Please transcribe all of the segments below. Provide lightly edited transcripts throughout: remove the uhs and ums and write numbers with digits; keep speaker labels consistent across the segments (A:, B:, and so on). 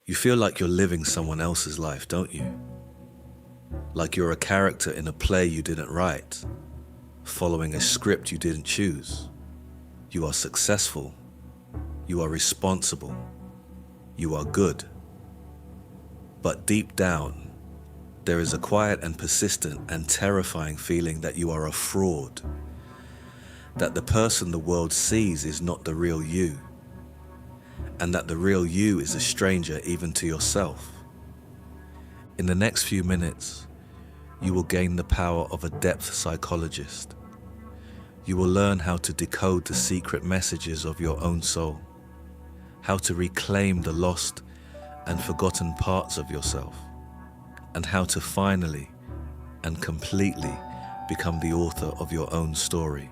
A: You feel like you're living someone else's life, don't you? Like you're a character in a play you didn't write, following a script you didn't choose. You are successful. You are responsible. You are good. But deep down, there is a quiet and persistent and terrifying feeling that you are a fraud, that the person the world sees is not the real you, and that the real you is a stranger even to yourself. In the next few minutes, you will gain the power of a depth psychologist. You will learn how to decode the secret messages of your own soul, how to reclaim the lost and forgotten parts of yourself, and how to finally and completely become the author of your own story.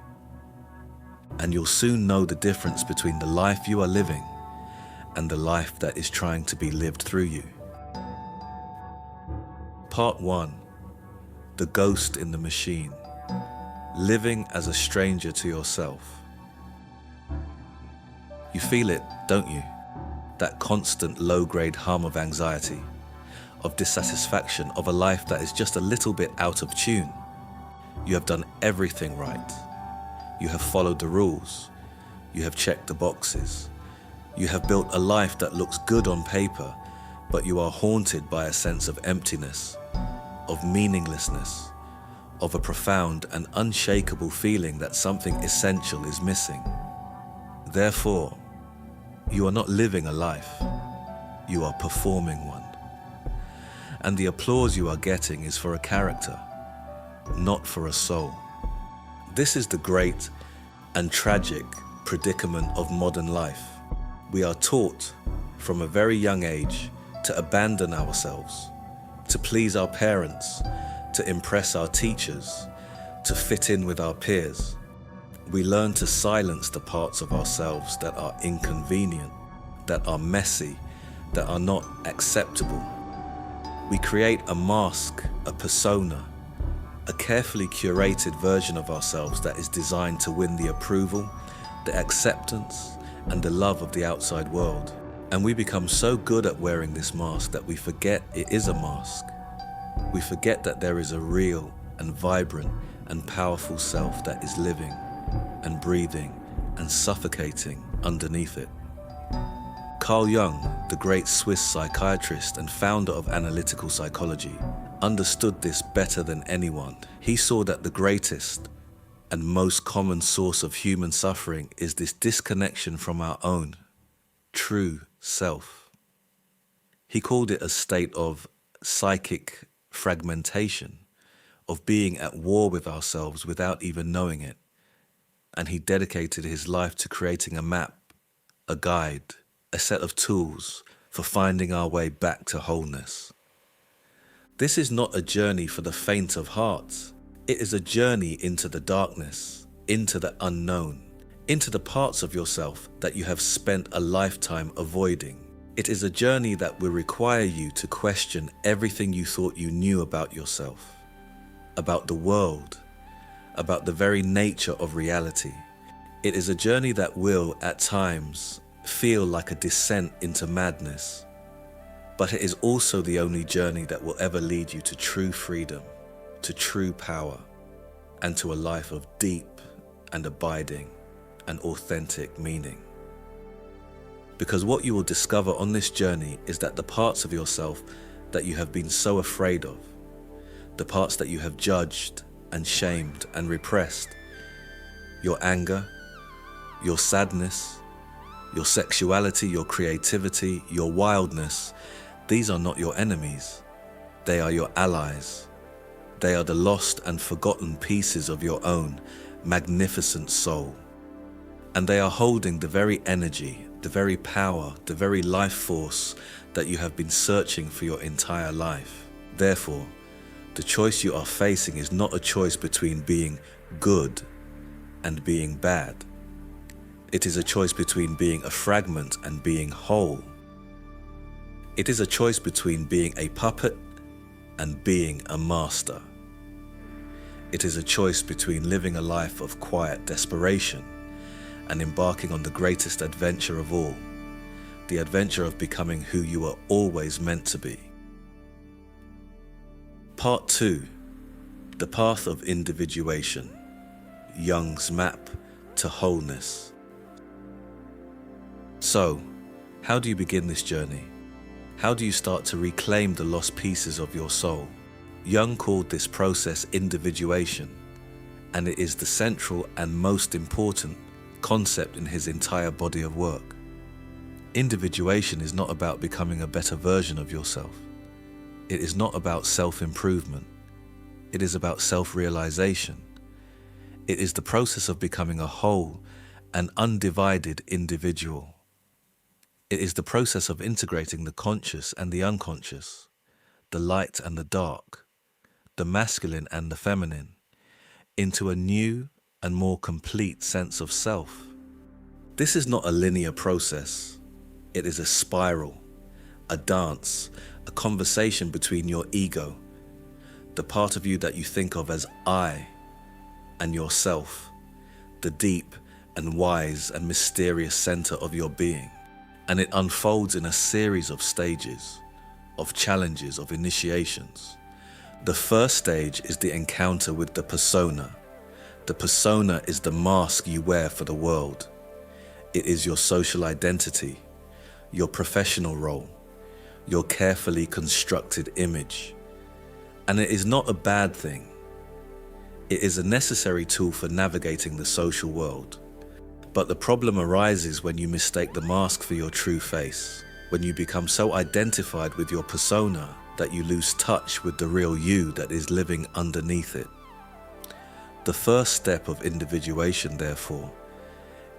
A: And you'll soon know the difference between the life you are living and the life that is trying to be lived through you. Part 1. The Ghost in the Machine. Living as a stranger to yourself. You feel it, don't you? That constant low-grade hum of anxiety, of dissatisfaction, of a life that is just a little bit out of tune. You have done everything right. You have followed the rules. You have checked the boxes. You have built a life that looks good on paper, but you are haunted by a sense of emptiness, of meaninglessness, of a profound and unshakable feeling that something essential is missing. Therefore, you are not living a life, you are performing one. And the applause you are getting is for a character, not for a soul. This is the great and tragic predicament of modern life. We are taught from a very young age to abandon ourselves, to please our parents, to impress our teachers, to fit in with our peers. We learn to silence the parts of ourselves that are inconvenient, that are messy, that are not acceptable. We create a mask, a persona, a carefully curated version of ourselves that is designed to win the approval, the acceptance, and the love of the outside world. And we become so good at wearing this mask that we forget it is a mask. We forget that there is a real and vibrant and powerful self that is living and breathing and suffocating underneath it. Carl Jung, the great Swiss psychiatrist and founder of analytical psychology, understood this better than anyone. He saw that the greatest and most common source of human suffering is this disconnection from our own true self. He called it a state of psychic fragmentation, of being at war with ourselves without even knowing it. And he dedicated his life to creating a map, a guide, a set of tools for finding our way back to wholeness. This is not a journey for the faint of heart. It is a journey into the darkness, into the unknown, into the parts of yourself that you have spent a lifetime avoiding. It is a journey that will require you to question everything you thought you knew about yourself, about the world, about the very nature of reality. It is a journey that will, at times, feel like a descent into madness, but it is also the only journey that will ever lead you to true freedom, to true power, and to a life of deep and abiding and authentic meaning. Because what you will discover on this journey is that the parts of yourself that you have been so afraid of, the parts that you have judged and shamed and repressed, your anger, your sadness, your sexuality, your creativity, your wildness, these are not your enemies. They are your allies. They are the lost and forgotten pieces of your own magnificent soul. And they are holding the very energy, the very power, the very life force that you have been searching for your entire life. Therefore, the choice you are facing is not a choice between being good and being bad. It is a choice between being a fragment and being whole. It is a choice between being a puppet and being a master. It is a choice between living a life of quiet desperation and embarking on the greatest adventure of all, the adventure of becoming who you are always meant to be. Part 2. The Path of Individuation. Jung's Map to Wholeness. So, how do you begin this journey? How do you start to reclaim the lost pieces of your soul? Jung called this process individuation, and it is the central and most important concept in his entire body of work. Individuation is not about becoming a better version of yourself. It is not about self-improvement. It is about self-realization. It is the process of becoming a whole and undivided individual. It is the process of integrating the conscious and the unconscious, the light and the dark, the masculine and the feminine, into a new and more complete sense of self. This is not a linear process. It is a spiral, a dance, a conversation between your ego, the part of you that you think of as I, and yourself, the deep and wise and mysterious center of your being. And it unfolds in a series of stages, of challenges, of initiations. The first stage is the encounter with the persona. The persona is the mask you wear for the world. It is your social identity, your professional role, your carefully constructed image. And it is not a bad thing. It is a necessary tool for navigating the social world. But the problem arises when you mistake the mask for your true face, when you become so identified with your persona that you lose touch with the real you that is living underneath it. The first step of individuation, therefore,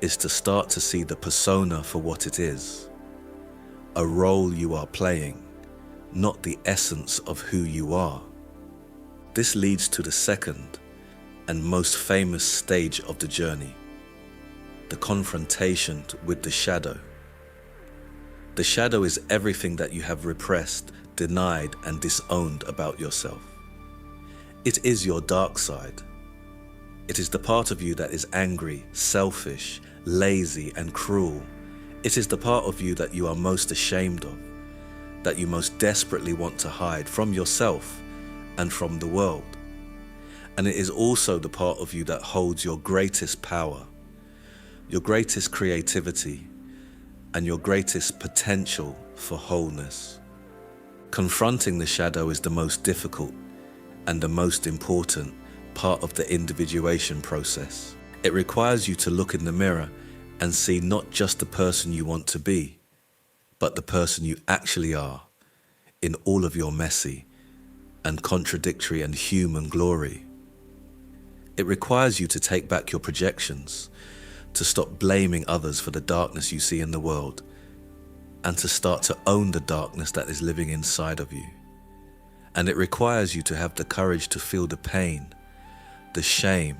A: is to start to see the persona for what it is, a role you are playing, not the essence of who you are. This leads to the second and most famous stage of the journey, the confrontation with the shadow. The shadow is everything that you have repressed, denied, and disowned about yourself. It is your dark side. It is the part of you that is angry, selfish, lazy, and cruel. It is the part of you that you are most ashamed of, that you most desperately want to hide from yourself and from the world. And it is also the part of you that holds your greatest power, your greatest creativity, and your greatest potential for wholeness. Confronting the shadow is the most difficult and the most important part of the individuation process. It requires you to look in the mirror and see not just the person you want to be, but the person you actually are in all of your messy and contradictory and human glory. It requires you to take back your projections, to stop blaming others for the darkness you see in the world, and to start to own the darkness that is living inside of you. And it requires you to have the courage to feel the pain, the shame,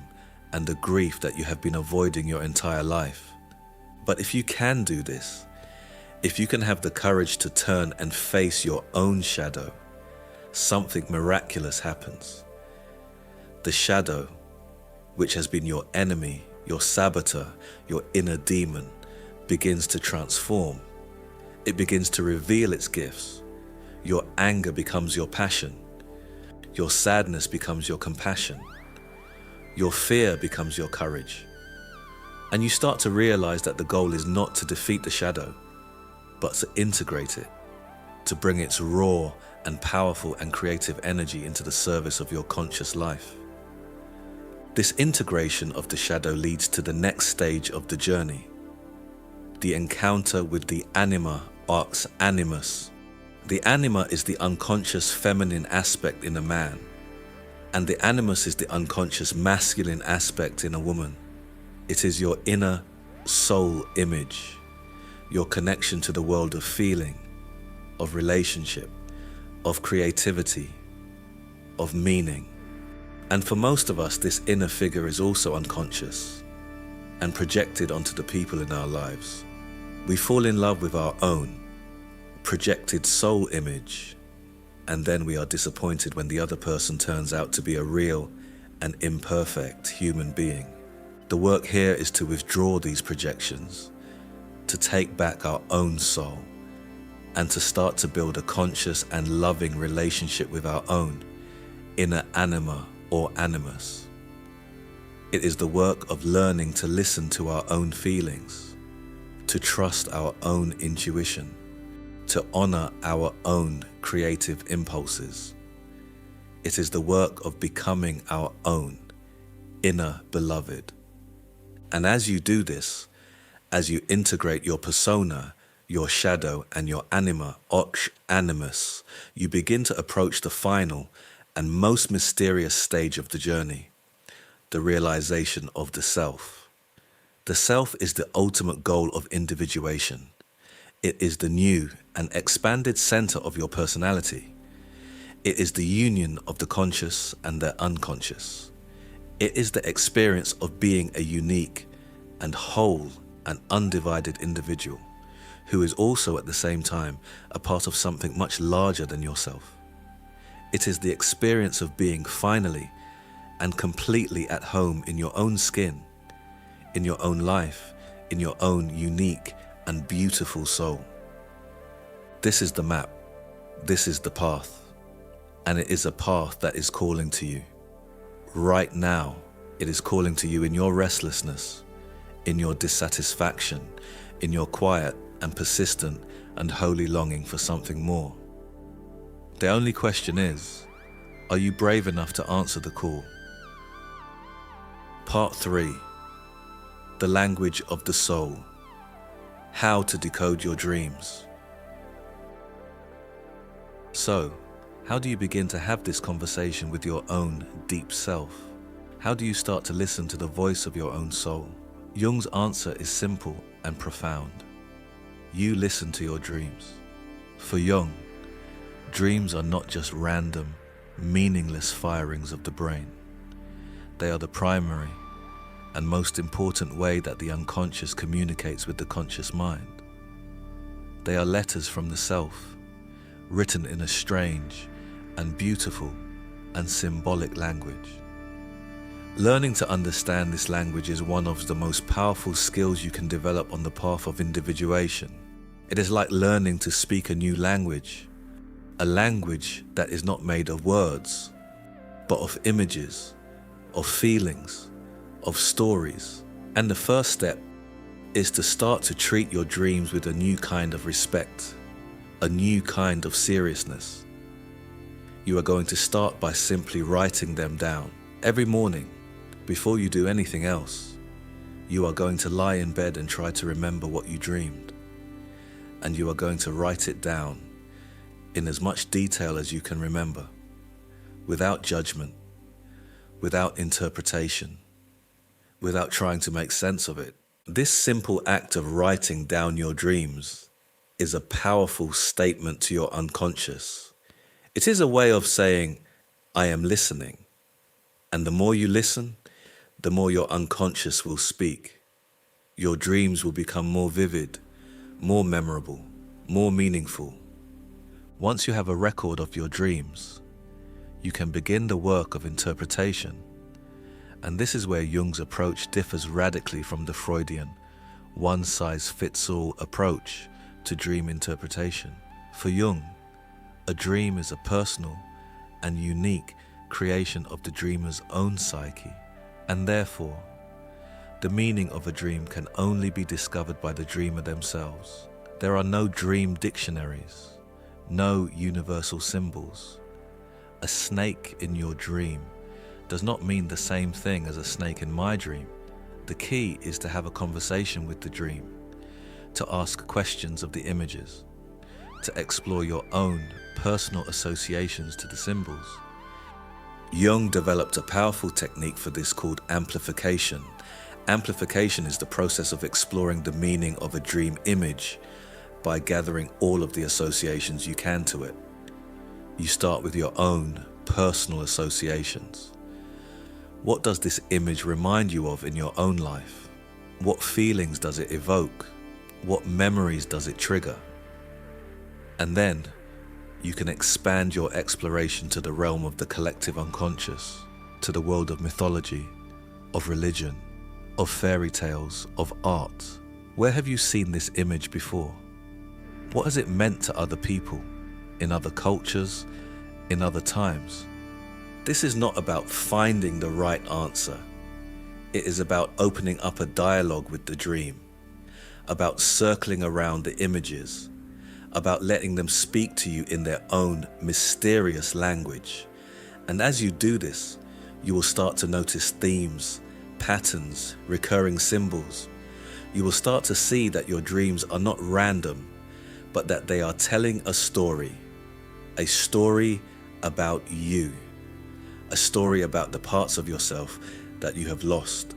A: and the grief that you have been avoiding your entire life. But if you can do this, if you can have the courage to turn and face your own shadow, something miraculous happens. The shadow, which has been your enemy, your saboteur, your inner demon, begins to transform. It begins to reveal its gifts. Your anger becomes your passion. Your sadness becomes your compassion. Your fear becomes your courage. And you start to realize that the goal is not to defeat the shadow, but to integrate it, to bring its raw and powerful and creative energy into the service of your conscious life. This integration of the shadow leads to the next stage of the journey, the encounter with the anima, arx animus. The anima is the unconscious feminine aspect in a man, and the animus is the unconscious masculine aspect in a woman. It is your inner soul image, your connection to the world of feeling, of relationship, of creativity, of meaning. And for most of us, this inner figure is also unconscious and projected onto the people in our lives. We fall in love with our own projected soul image, and then we are disappointed when the other person turns out to be a real and imperfect human being. The work here is to withdraw these projections to take back our own soul and to start to build a conscious and loving relationship with our own inner anima or animus. It is the work of learning to listen to our own feelings, to trust our own intuition, to honor our own creative impulses. It is the work of becoming our own inner beloved. And as you do this, as you integrate your persona, your shadow, and your anima, animus, you begin to approach the final and most mysterious stage of the journey, the realization of the self. The self is the ultimate goal of individuation. It is the new and expanded center of your personality. It is the union of the conscious and the unconscious. It is the experience of being a unique and whole and undivided individual who is also at the same time a part of something much larger than yourself. It is the experience of being finally and completely at home in your own skin, in your own life, in your own unique and beautiful soul. This is the map. This is the path. And it is a path that is calling to you. Right now, it is calling to you in your restlessness, in your dissatisfaction, in your quiet and persistent and holy longing for something more. The only question is, are you brave enough to answer the call? Part 3. The language of the soul. How to decode your dreams. So, how do you begin to have this conversation with your own deep self? How do you start to listen to the voice of your own soul? Jung's answer is simple and profound. You listen to your dreams. For Jung, dreams are not just random, meaningless firings of the brain. They are the primary and most important way that the unconscious communicates with the conscious mind. They are letters from the self, written in a strange and beautiful and symbolic language. Learning to understand this language is one of the most powerful skills you can develop on the path of individuation. It is like learning to speak a new language, a language that is not made of words, but of images, of feelings, of stories. And the first step is to start to treat your dreams with a new kind of respect, a new kind of seriousness. You are going to start by simply writing them down. Every morning, before you do anything else, you are going to lie in bed and try to remember what you dreamed. And you are going to write it down in as much detail as you can remember, without judgment, without interpretation, without trying to make sense of it. This simple act of writing down your dreams is a powerful statement to your unconscious. It is a way of saying, I am listening. And the more you listen, the more your unconscious will speak. Your dreams will become more vivid, more memorable, more meaningful. Once you have a record of your dreams, you can begin the work of interpretation. And this is where Jung's approach differs radically from the Freudian one-size-fits-all approach to dream interpretation. For Jung, a dream is a personal and unique creation of the dreamer's own psyche, and therefore, the meaning of a dream can only be discovered by the dreamer themselves. There are no dream dictionaries, no universal symbols. A snake in your dream does not mean the same thing as a snake in my dream. The key is to have a conversation with the dream, to ask questions of the images, to explore your own personal associations to the symbols. Jung developed a powerful technique for this called amplification. Amplification is the process of exploring the meaning of a dream image by gathering all of the associations you can to it. You start with your own personal associations. What does this image remind you of in your own life? What feelings does it evoke? What memories does it trigger? And then you can expand your exploration to the realm of the collective unconscious, to the world of mythology, of religion, of fairy tales, of art. Where have you seen this image before? What has it meant to other people, in other cultures, in other times? This is not about finding the right answer. It is about opening up a dialogue with the dream, about circling around the images, about letting them speak to you in their own mysterious language. And as you do this, you will start to notice themes, patterns, recurring symbols. You will start to see that your dreams are not random, but that they are telling a story about you, a story about the parts of yourself that you have lost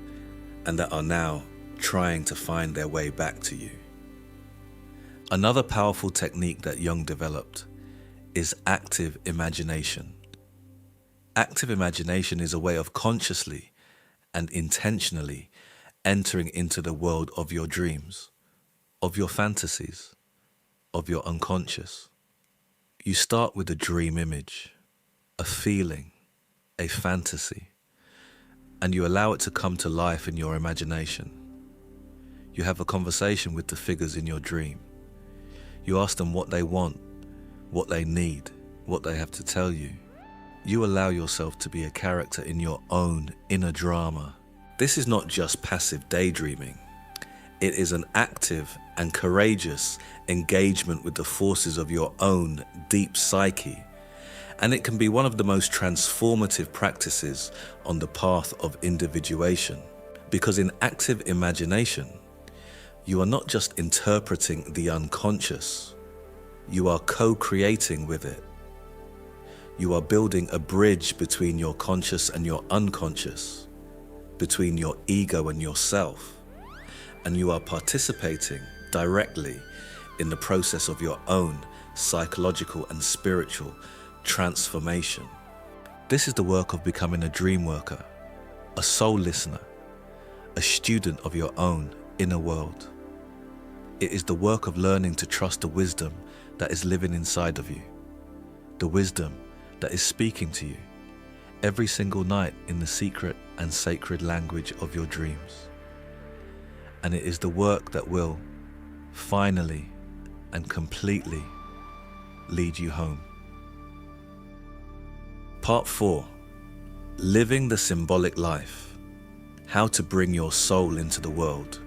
A: and that are now trying to find their way back to you. Another powerful technique that Jung developed is active imagination. Active imagination is a way of consciously and intentionally entering into the world of your dreams, of your fantasies, of your unconscious. You start with a dream image, a feeling, a fantasy, and you allow it to come to life in your imagination. You have a conversation with the figures in your dream. You ask them what they want, what they need, what they have to tell you. You allow yourself to be a character in your own inner drama. This is not just passive daydreaming. It is an active and courageous engagement with the forces of your own deep psyche. And it can be one of the most transformative practices on the path of individuation. Because in active imagination, you are not just interpreting the unconscious, you are co-creating with it. You are building a bridge between your conscious and your unconscious, between your ego and yourself, and you are participating directly in the process of your own psychological and spiritual transformation. This is the work of becoming a dream worker, a soul listener, a student of your own inner world. It is the work of learning to trust the wisdom that is living inside of you, the wisdom that is speaking to you every single night in the secret and sacred language of your dreams. And it is the work that will finally and completely lead you home. Part 4. Living the symbolic life. How to bring your soul into the world.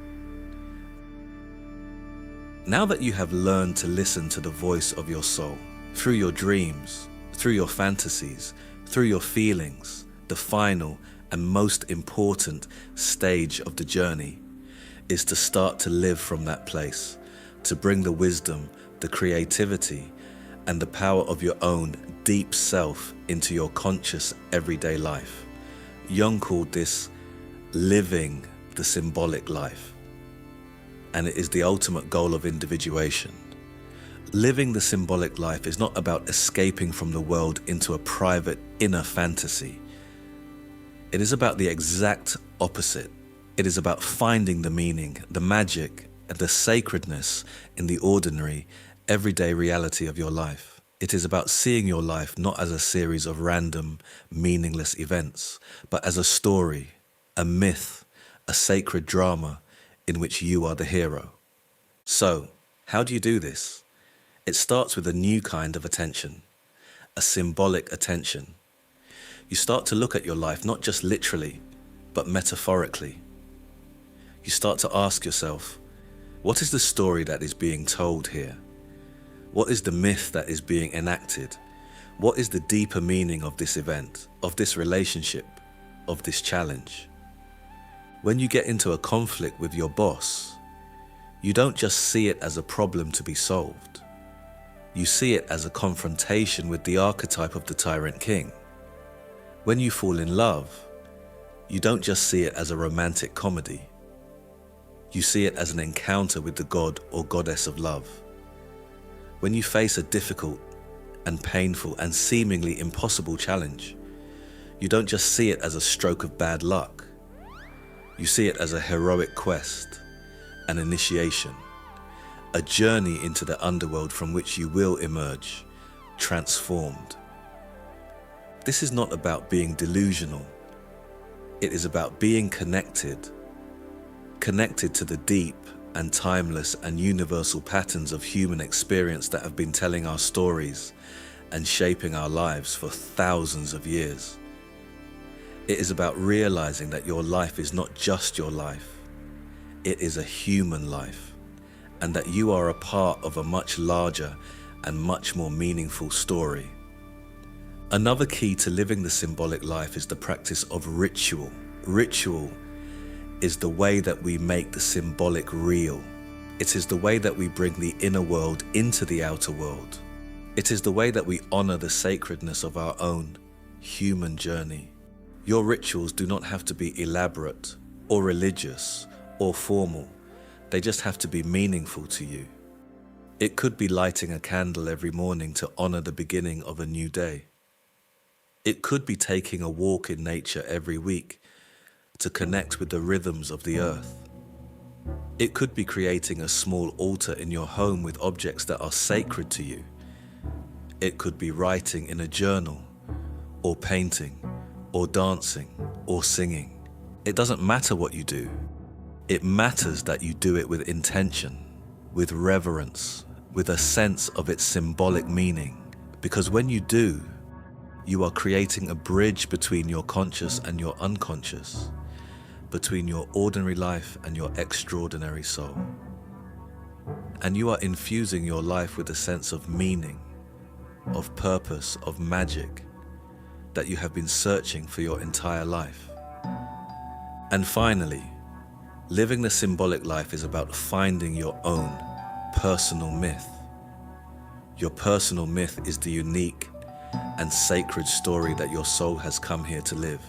A: Now that you have learned to listen to the voice of your soul, through your dreams, through your fantasies, through your feelings, the final and most important stage of the journey is to start to live from that place, to bring the wisdom, the creativity, and the power of your own deep self into your conscious everyday life. Jung called this living the symbolic life, and it is the ultimate goal of individuation. Living the symbolic life is not about escaping from the world into a private inner fantasy. It is about the exact opposite. It is about finding the meaning, the magic, and the sacredness in the ordinary, everyday reality of your life. It is about seeing your life not as a series of random, meaningless events, but as a story, a myth, a sacred drama in which you are the hero. So, how do you do this? It starts with a new kind of attention, a symbolic attention. You start to look at your life not just literally, but metaphorically. You start to ask yourself, what is the story that is being told here? What is the myth that is being enacted? What is the deeper meaning of this event, of this relationship, of this challenge? When you get into a conflict with your boss, you don't just see it as a problem to be solved. You see it as a confrontation with the archetype of the tyrant king. When you fall in love, you don't just see it as a romantic comedy. You see it as an encounter with the god or goddess of love. When you face a difficult and painful and seemingly impossible challenge, you don't just see it as a stroke of bad luck. You see it as a heroic quest, an initiation, a journey into the underworld from which you will emerge, transformed. This is not about being delusional. It is about being connected to the deep and timeless and universal patterns of human experience that have been telling our stories and shaping our lives for thousands of years. It is about realizing that your life is not just your life, it is a human life, and that you are a part of a much larger and much more meaningful story. Another key to living the symbolic life is the practice of ritual. Ritual is the way that we make the symbolic real. It is the way that we bring the inner world into the outer world. It is the way that we honor the sacredness of our own human journey. Your rituals do not have to be elaborate or religious or formal. They just have to be meaningful to you. It could be lighting a candle every morning to honor the beginning of a new day. It could be taking a walk in nature every week to connect with the rhythms of the earth. It could be creating a small altar in your home with objects that are sacred to you. It could be writing in a journal, or painting, or dancing, or singing. It doesn't matter what you do. It matters that you do it with intention, with reverence, with a sense of its symbolic meaning. Because when you do, you are creating a bridge between your conscious and your unconscious, between your ordinary life and your extraordinary soul. And you are infusing your life with a sense of meaning, of purpose, of magic that you have been searching for your entire life. And finally, living the symbolic life is about finding your own personal myth. Your personal myth is the unique and sacred story that your soul has come here to live.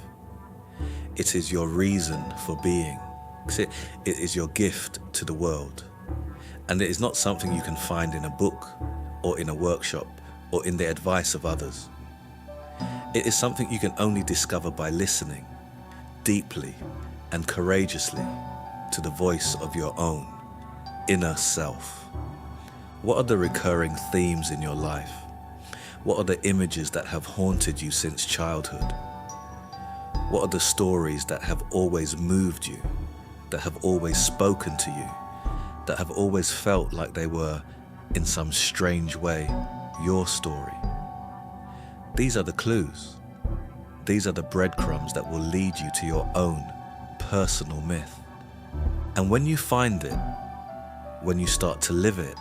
A: It is your reason for being. It is your gift to the world. And it is not something you can find in a book or in a workshop or in the advice of others. It is something you can only discover by listening deeply and courageously to the voice of your own inner self. What are the recurring themes in your life? What are the images that have haunted you since childhood? What are the stories that have always moved you, that have always spoken to you, that have always felt like they were, in some strange way, your story? These are the clues. These are the breadcrumbs that will lead you to your own personal myth. And when you find it, when you start to live it,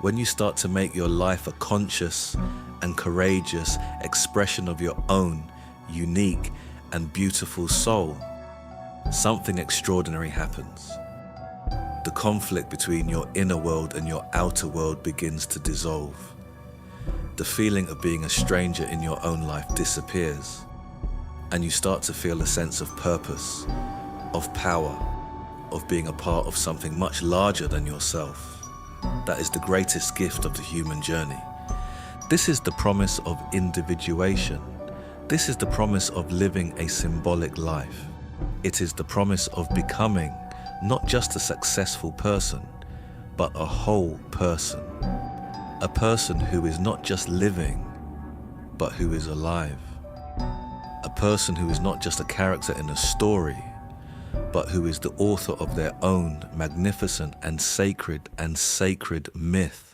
A: when you start to make your life a conscious and courageous expression of your own unique and beautiful soul, something extraordinary happens. The conflict between your inner world and your outer world begins to dissolve. The feeling of being a stranger in your own life disappears, and you start to feel a sense of purpose, of power, of being a part of something much larger than yourself. That is the greatest gift of the human journey. This is the promise of individuation. This is the promise of living a symbolic life. It is the promise of becoming not just a successful person, but a whole person. A person who is not just living, but who is alive. A person who is not just a character in a story, but who is the author of their own magnificent and sacred myth.